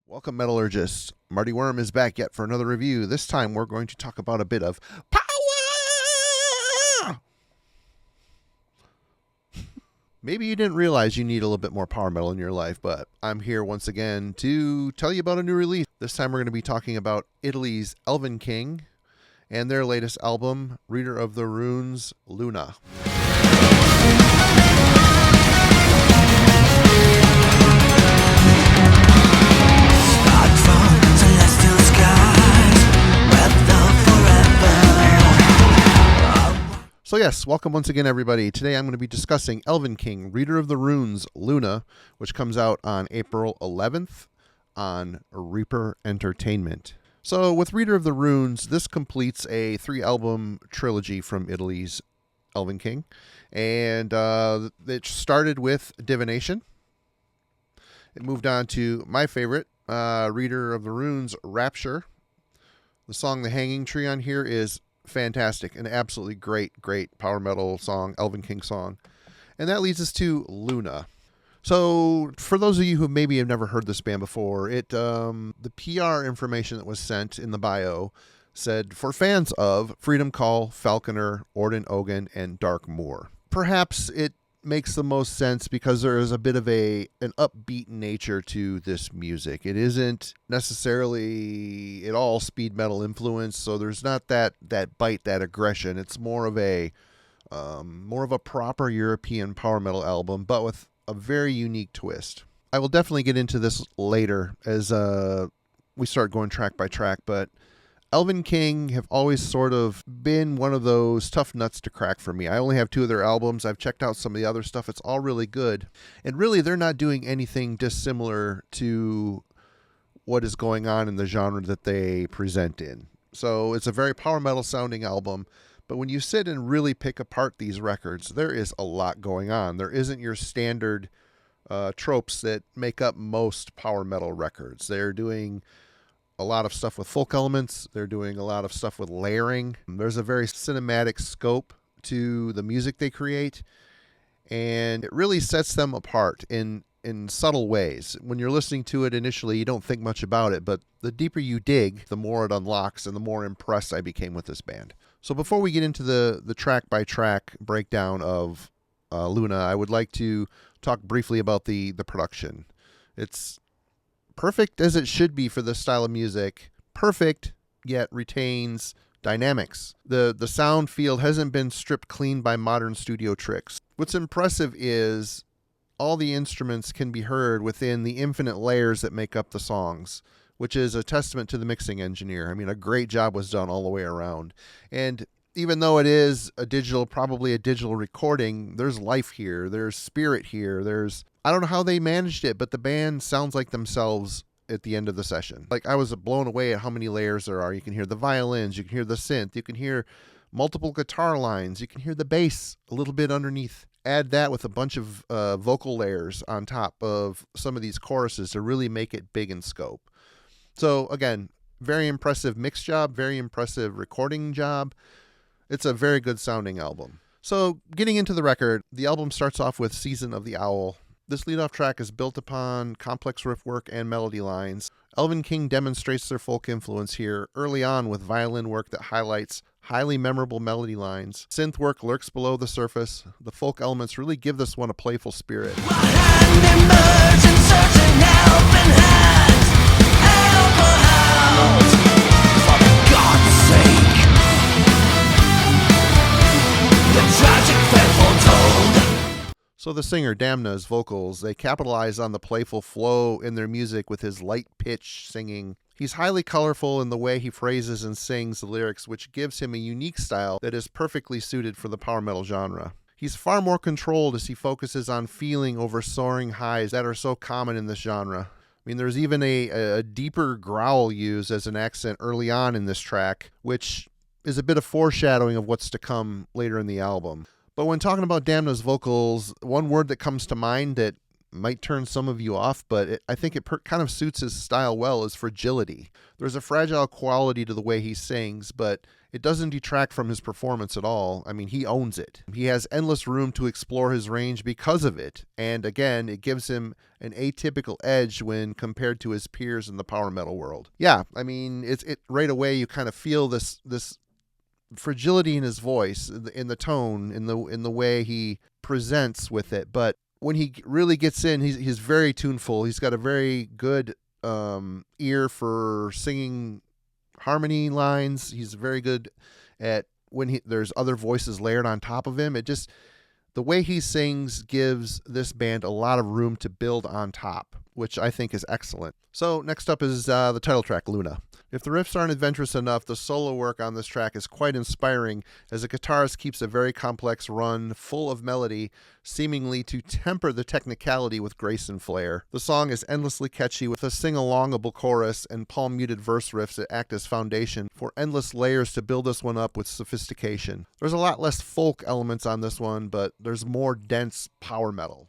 Welcome, metallurgists. Marty Worm is back yet for another review. This time we're going to talk about a bit of power! Maybe you didn't realize you need a little bit more power metal in your life, but I'm here once again to tell you about a new release. This time we're going to be talking about Italy's Elvenking and their latest album, Reader of the Runes, Luna. So yes, welcome once again, everybody. Today I'm going to be discussing Elvenking, Reader of the Runes, Luna, which comes out on April 11th on Reaper Entertainment. So with Reader of the Runes, this completes a 3-album trilogy from Italy's Elvenking. And it started with Divination. It moved on to my favorite, Reader of the Runes, Rapture. The song The Hanging Tree on here is fantastic, an absolutely great power metal song, Elvenking song. And that leads us to Luna. So for those of you who maybe have never heard this band before, the PR information that was sent in the bio said, for fans of Freedom Call, Falconer, Orden Ogan, and Dark Moor. Perhaps it makes the most sense because there is a bit of an upbeat nature to this music. It isn't necessarily at all speed metal influence, so there's not that bite, that aggression. It's more of a proper European power metal album, but with a very unique twist. I will definitely get into this later as we start going track by track, but Elvenking have always sort of been one of those tough nuts to crack for me. I only have 2 of their albums. I've checked out some of the other stuff. It's all really good. And really, they're not doing anything dissimilar to what is going on in the genre that they present in. So it's a very power metal sounding album. But when you sit and really pick apart these records, there is a lot going on. There isn't your standard tropes that make up most power metal records. They're doing a lot of stuff with folk elements. They're doing a lot of stuff with layering. There's a very cinematic scope to the music they create, and it really sets them apart in subtle ways. When you're listening to it initially, you don't think much about it, but the deeper you dig, the more it unlocks and the more impressed I became with this band. So before we get into the track-by-track breakdown of Luna, I would like to talk briefly about the production. It's perfect as it should be for this style of music. Perfect, yet retains dynamics. The sound field hasn't been stripped clean by modern studio tricks. What's impressive is all the instruments can be heard within the infinite layers that make up the songs, which is a testament to the mixing engineer. I mean, a great job was done all the way around. And even though it is probably a digital recording, there's life here, there's spirit here, I don't know how they managed it, but the band sounds like themselves at the end of the session. Like, I was blown away at how many layers there are. You can hear the violins, you can hear the synth, you can hear multiple guitar lines, you can hear the bass a little bit underneath. Add that with a bunch of vocal layers on top of some of these choruses to really make it big in scope. So again, very impressive mix job, very impressive recording job. It's a very good sounding album. So getting into the record, the album starts off with Season of the Owl. This lead-off track is built upon complex riff work and melody lines. Elvenking demonstrates their folk influence here early on with violin work that highlights highly memorable melody lines. Synth work lurks below the surface. The folk elements really give this one a playful spirit. So the singer, Damna's vocals, they capitalize on the playful flow in their music with his light pitch singing. He's highly colorful in the way he phrases and sings the lyrics, which gives him a unique style that is perfectly suited for the power metal genre. He's far more controlled as he focuses on feeling over soaring highs that are so common in this genre. I mean, there's even a deeper growl used as an accent early on in this track, which is a bit of foreshadowing of what's to come later in the album. But when talking about Damna's vocals, one word that comes to mind that might turn some of you off, but I think it kind of suits his style well, is fragility. There's a fragile quality to the way he sings, but it doesn't detract from his performance at all. I mean, he owns it. He has endless room to explore his range because of it. And again, it gives him an atypical edge when compared to his peers in the power metal world. Yeah, I mean, it right away you kind of feel this fragility in his voice, in the tone, in the way he presents with it. But when he really gets in, he's very tuneful. He's got a very good ear for singing harmony lines. He's very good at when there's other voices layered on top of him. The way he sings gives this band a lot of room to build on top, which I think is excellent. So next up is the title track, Luna. If the riffs aren't adventurous enough, the solo work on this track is quite inspiring, as the guitarist keeps a very complex run full of melody, seemingly to temper the technicality with grace and flair. The song is endlessly catchy with a sing-alongable chorus and palm-muted verse riffs that act as foundation for endless layers to build this one up with sophistication. There's a lot less folk elements on this one, but there's more dense power metal.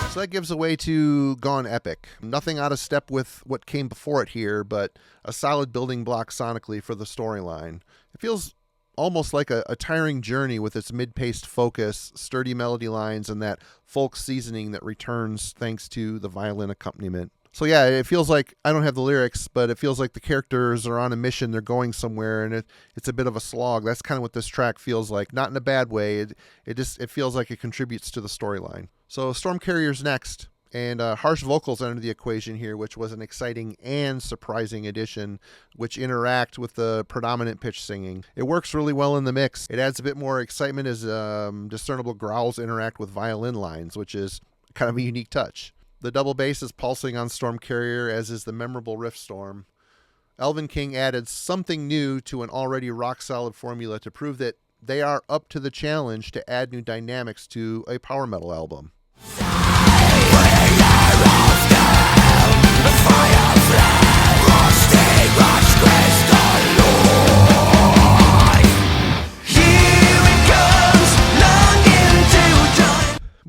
So that gives away to Gone Epic. Nothing out of step with what came before it here, but a solid building block sonically for the storyline. It feels almost like a tiring journey with its mid-paced focus, sturdy melody lines, and that folk seasoning that returns thanks to the violin accompaniment. So yeah, it feels like, I don't have the lyrics, but it feels like the characters are on a mission, they're going somewhere, and it's a bit of a slog. That's kind of what this track feels like. Not in a bad way, it feels like it contributes to the storyline. So Storm Carrier's next, and harsh vocals enter the equation here, which was an exciting and surprising addition, which interact with the predominant pitch singing. It works really well in the mix. It adds a bit more excitement as discernible growls interact with violin lines, which is kind of a unique touch. The double bass is pulsing on Storm Carrier, as is the memorable riff storm. Elvenking added something new to an already rock-solid formula to prove that they are up to the challenge to add new dynamics to a power metal album.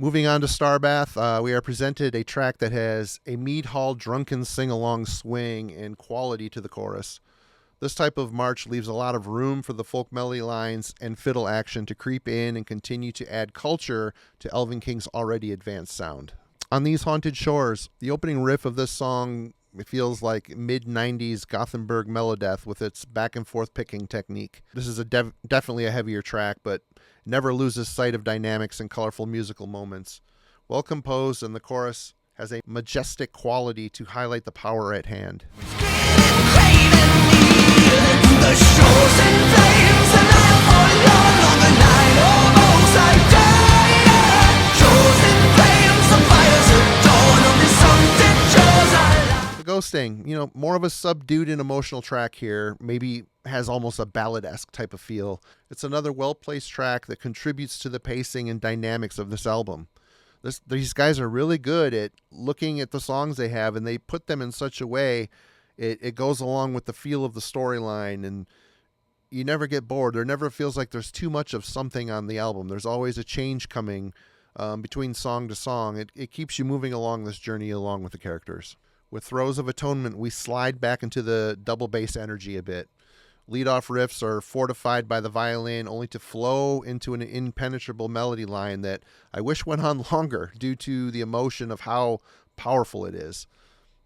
Moving on to Starbath, we are presented a track that has a Mead Hall drunken sing-along swing and quality to the chorus. This type of march leaves a lot of room for the folk melody lines and fiddle action to creep in and continue to add culture to Elvenking's already advanced sound. On These Haunted Shores, the opening riff of this song, it feels like mid-90s Gothenburg melodeath with its back-and-forth picking technique. This is definitely a heavier track, but never loses sight of dynamics and colorful musical moments. Well composed, and the chorus has a majestic quality to highlight the power at hand. The shores in flames, and I'll fall on the night almost like day. Shores in flames, the fires of dawn on the sunset shores. The Ghosting, more of a subdued and emotional track here, maybe has almost a ballad-esque type of feel. It's another well-placed track that contributes to the pacing and dynamics of this album. These guys are really good at looking at the songs they have, and they put them in such a way it goes along with the feel of the storyline, and you never get bored. There never feels like there's too much of something on the album. There's always a change coming between song to song. It keeps you moving along this journey along with the characters. With Throes of Atonement, we slide back into the double bass energy a bit. Lead-off riffs are fortified by the violin, only to flow into an impenetrable melody line that I wish went on longer due to the emotion of how powerful it is.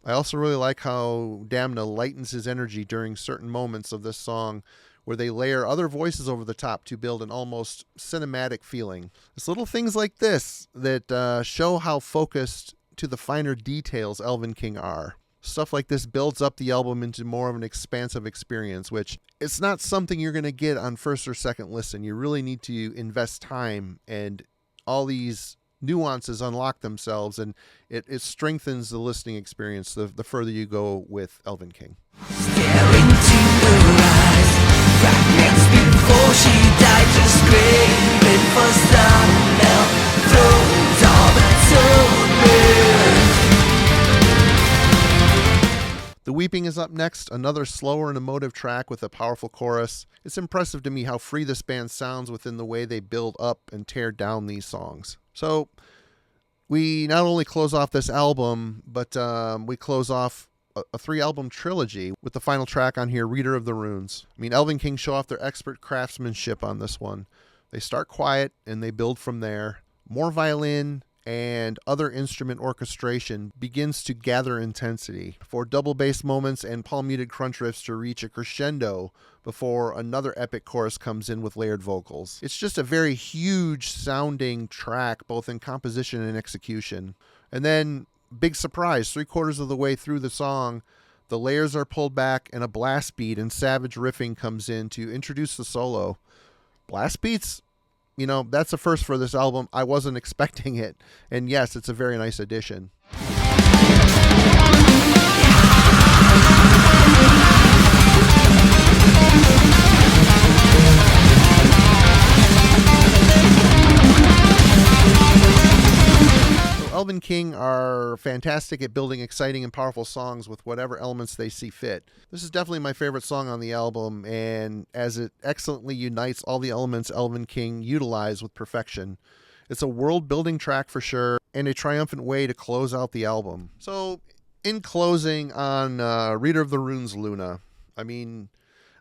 I also really like how Damna lightens his energy during certain moments of this song, where they layer other voices over the top to build an almost cinematic feeling. It's little things like this that show how focused to the finer details Elvenking are. Stuff like this builds up the album into more of an expansive experience, which it's not something you're going to get on first or second listen. You really need to invest time, and all these nuances unlock themselves, and it strengthens the listening experience the further you go with Elvenking. Staring to her eyes, fragments before she died, just screaming for some help. Thrones of atonement. is up next, another slower and emotive track with a powerful chorus. It's impressive to me how free this band sounds within the way they build up and tear down these songs. So we not only close off this album, but we close off a 3-album trilogy with the final track on here, Reader of the Runes. I mean, Elvenking show off their expert craftsmanship on this one. They start quiet and they build from there. More violin and other instrument orchestration begins to gather intensity for double bass moments and palm-muted crunch riffs to reach a crescendo before another epic chorus comes in with layered vocals. It's just a very huge sounding track, both in composition and execution. And then, big surprise, 3/4 of the way through the song, the layers are pulled back and a blast beat and savage riffing comes in to introduce the solo. Blast beats? You know, that's a first for this album. I wasn't expecting it. And yes, it's a very nice addition. Elvenking are fantastic at building exciting and powerful songs with whatever elements they see fit. This is definitely my favorite song on the album, and as it excellently unites all the elements Elvenking utilize with perfection. It's a world-building track for sure, and a triumphant way to close out the album. So, in closing on Reader of the Runes, Luna, I mean,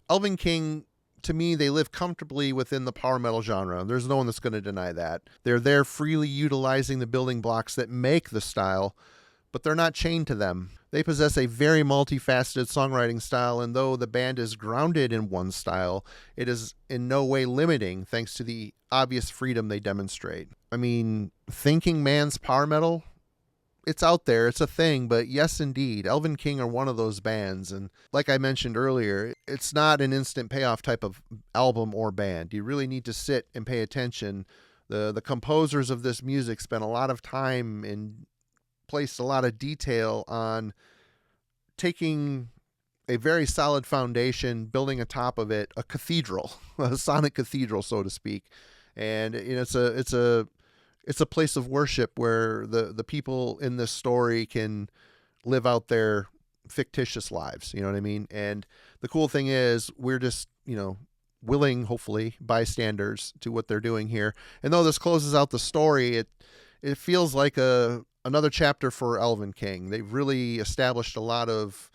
Elvenking, to me, they live comfortably within the power metal genre. There's no one that's going to deny that. They're there freely utilizing the building blocks that make the style, but they're not chained to them. They possess a very multifaceted songwriting style, and though the band is grounded in one style, it is in no way limiting thanks to the obvious freedom they demonstrate. I mean, thinking man's power metal, it's out there, it's a thing, but yes, indeed, Elvenking are one of those bands, and like I mentioned earlier, it's not an instant payoff type of album or band. You really need to sit and pay attention. The composers of this music spent a lot of time and placed a lot of detail on taking a very solid foundation, building atop of it a cathedral, a sonic cathedral, so to speak. And you know, it's a place of worship where the people in this story can live out their fictitious lives. You know what I mean? And the cool thing is we're just, you know, willing, hopefully, bystanders to what they're doing here. And though this closes out the story, it feels like another chapter for Elvenking. They've really established a lot of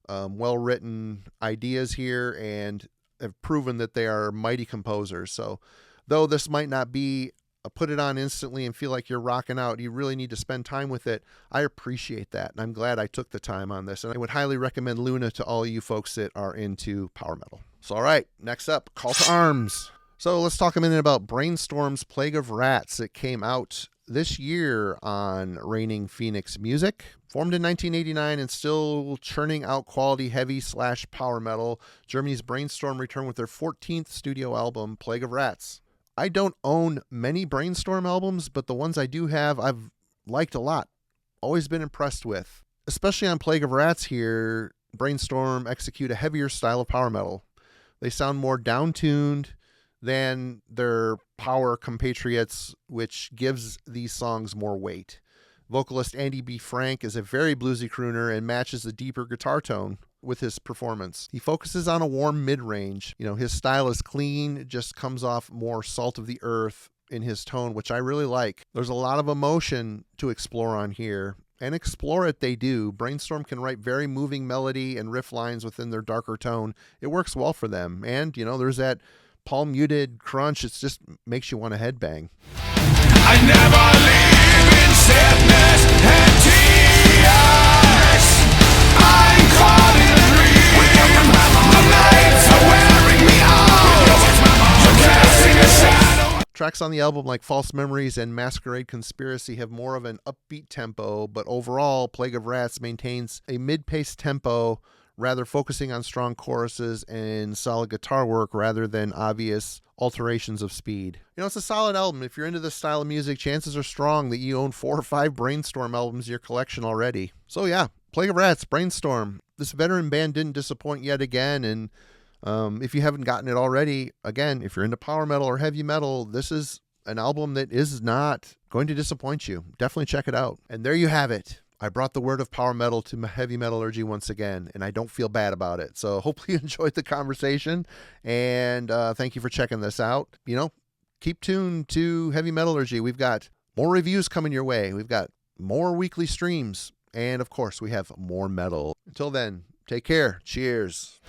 well-written ideas here and have proven that they are mighty composers. So though this might not be put it on instantly and feel like you're rocking out, you really need to spend time with it. I appreciate that, and I'm glad I took the time on this, and I would highly recommend Luna to all you folks that are into power metal. So all right, next up, Call to Arms. So let's talk a minute about Brainstorm's Plague of Rats. It came out this year on Reigning Phoenix Music. Formed in 1989 and still churning out quality heavy/power metal, Germany's Brainstorm returned with their 14th studio album, Plague of Rats. I don't own many Brainstorm albums, but the ones I do have, I've liked a lot. Always been impressed with. Especially on Plague of Rats here, Brainstorm execute a heavier style of power metal. They sound more down-tuned than their power compatriots, which gives these songs more weight. Vocalist Andy B. Frank is a very bluesy crooner and matches the deeper guitar tone with his performance. He focuses on a warm mid-range. You know, his style is clean, just comes off more salt of the earth in his tone, which I really like. There's a lot of emotion to explore on here, and explore it they do. Brainstorm can write very moving melody and riff lines within their darker tone. It works well for them. And, you know, there's that palm-muted crunch. It just makes you want to headbang. I never live in sadness and tears. I'm caught in a dream. The nights are wearing me out. You're casting a shadow. Tracks on the album like False Memories and Masquerade Conspiracy have more of an upbeat tempo, but overall, Plague of Rats maintains a mid-paced tempo, rather focusing on strong choruses and solid guitar work rather than obvious alterations of speed. You know, it's a solid album. If you're into this style of music, chances are strong that you own 4 or 5 Brainstorm albums in your collection already. So yeah, Plague of Rats, Brainstorm. This veteran band didn't disappoint yet again, and if you haven't gotten it already, again, if you're into power metal or heavy metal, this is an album that is not going to disappoint you. Definitely check it out. And there you have it. I brought the word of power metal to heavy metallurgy once again, and I don't feel bad about it. So hopefully you enjoyed the conversation, and thank you for checking this out. Keep tuned to heavy metallurgy. We've got more reviews coming your way. We've got more weekly streams, and of course we have more metal. Until then, take care. Cheers.